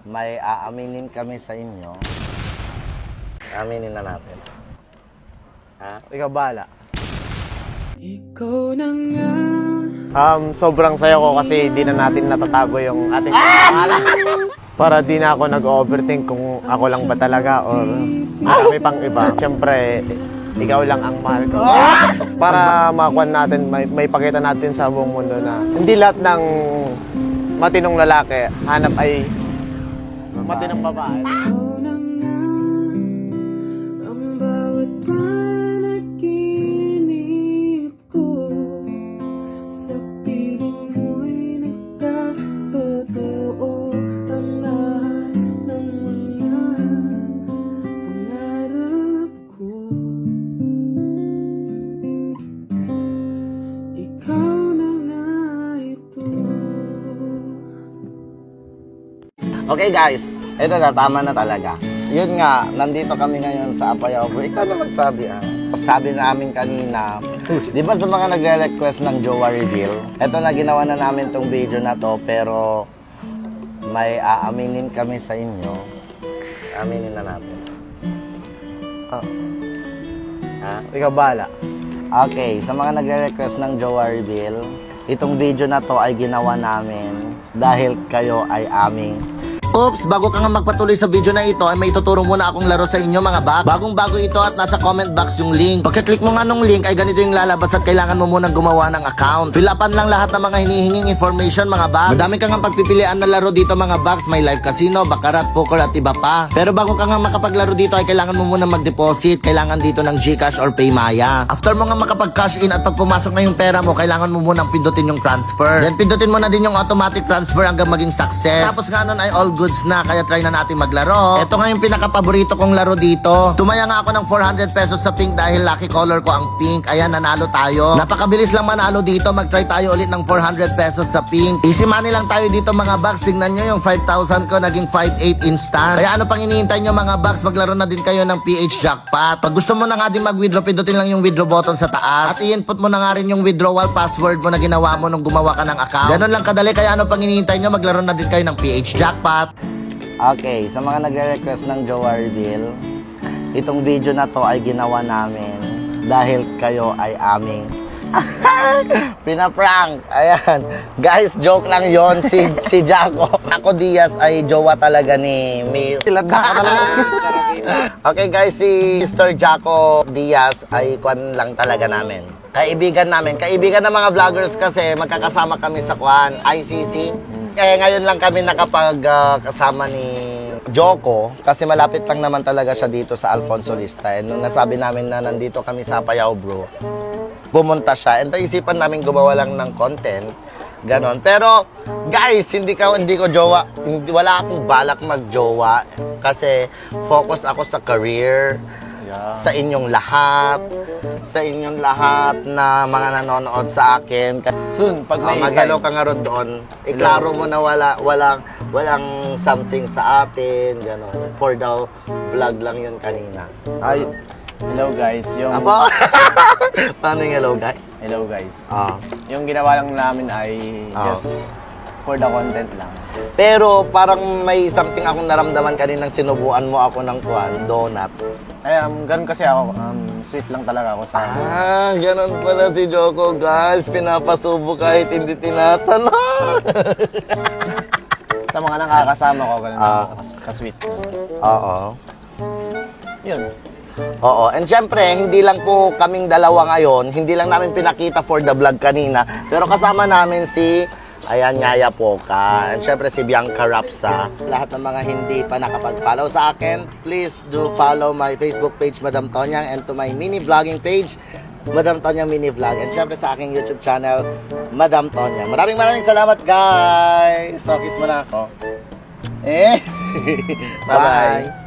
may aaminin kami sa inyo. Aminin na natin. Ha? Ikaw bahala. Ikaw na nga. Sobrang saya ko kasi di na natin natatago yung ating pangalan. Para di na ako nag-overthink kung ako lang ba talaga or marami pang iba. Siyempre, ikaw lang ang mahal ko. Para makuha natin, may pakita natin sa buong mundo na hindi lahat ng matinong lalaki hanap ay matinong babae. Ikaw na nga. Ang bawat panaginip ko sa piling mo'y nagkatotoo. Ang lahat ng mga pangarap ko. Ikaw na nga ito. Okay guys, ito na, tama na talaga. Yun nga, nandito kami ngayon sa Apayao Bro. Ikaw na magsabi Sabi namin kanina, di ba sa mga nagre-request ng jowa reveal? Ito na, ginawa na namin tong video na to, pero may aaminin kami sa inyo. Aminin na natin. Ha? Ikaw bahala. Okay, sa mga nagre-request ng jowa reveal, itong video na to ay ginawa namin dahil kayo ay aming... Oops, bago ka nga magpatuloy sa video na ito ay may tuturo muna akong laro sa inyo mga box. Bagong bago ito at nasa comment box yung link. Pagka-click mo nga nung link ay ganito yung lalabas at kailangan mo munang gumawa ng account. Fill upan lang lahat ng mga hinihinging information mga box. Madami ka nga pagpipilian na laro dito mga box. May live casino, baccarat, poker at iba pa. Pero bago ka nga makapaglaro dito ay kailangan mo munang mag-deposit. Kailangan dito ng GCash or Paymaya. After mo nga makapag-cash in at pag pumasok na yung pera mo, kailangan mo munang pindutin yung transfer. Then pindutin mo na din yung automatic transfer hanggang maging success. Tapos nga nun ay all goods na, kaya try na natin maglaro. Ito nga yung pinaka-paborito kong laro dito. Tumaya nga ako ng 400 pesos sa pink dahil lucky color ko ang pink. Ayan, nanalo tayo. Napakabilis lang manalo dito. Mag-try tayo ulit ng 400 pesos sa pink. Easy money lang tayo dito mga bucks. Tingnan nyo yung 5,000 ko naging 5,800 instant. Kaya ano pang hinihintay nyo mga bucks? Maglaro na din kayo ng PH Jackpot. Pag gusto mo na nga din mag-withdraw, pindutin lang yung withdraw button sa taas. At i-input mo na nga rin yung withdrawal password mo na ginawa mo nung gumawa ka ng account. Ganun lang kadali. Kaya ano pang hinihintay nyo? Maglaro na din kayo ng PH Jackpot. Okay, sa mga nagre-request ng jowa reveal, itong video na to ay ginawa namin dahil kayo ay aming pinaprank. Ayan. Guys, joke lang yon si Jaco. Ako Diaz ay jowa talaga ni Miss. Sila na Okay guys, si Mr. Jaco Diaz ay kwan lang talaga namin. Kaibigan namin. Kaibigan ng mga vloggers kasi magkakasama kami sa kwan, ICC. Ngayon lang kami nakapag-kasama ni Joko kasi malapit lang naman talaga siya dito sa Alfonso Lista. And nung nasabi namin na nandito kami sa Apayao Bro, pumunta siya. And isipan namin gumawa lang ng content. Ganon. Pero guys, hindi ko jowa. Wala akong balak mag-jowa kasi focus ako sa career. Yeah. Sa inyong lahat na mga nanonood sa akin. Soon, pag may mag-hello ka nga ron doon, iklaro mo na walang something sa atin, gano'n. For the vlog lang yun kanina. Ay, hello guys. Yung... Apo? Paano yung hello guys? Hello guys. Ah. Yung ginawa lang namin ay just for the content lang. Pero parang may something akong naramdaman kaninang sinubuan mo ako ng donut. Ay, ganun kasi ako. Sweet lang talaga ako sa... Ganun pala si Joko, guys. Pinapasubo kahit hindi tinatanong. Sa mga nakakasama ko, ganun ako ka-sweet. Oo. Yun. Oo. And syempre, hindi lang po kaming dalawa ngayon. Hindi lang namin pinakita for the vlog kanina. Pero kasama namin si... Ayan, Nyaya Poca. And syempre si Bianca Rapsa. Lahat ng mga hindi pa nakapag-follow sa akin, please do follow my Facebook page, Madam Tonyang, and to my mini vlogging page, Madam Tonyang Mini Vlog. And syempre sa aking YouTube channel, Madam Tonyang. Maraming salamat, guys. So, kiss mo na ako. Bye-bye.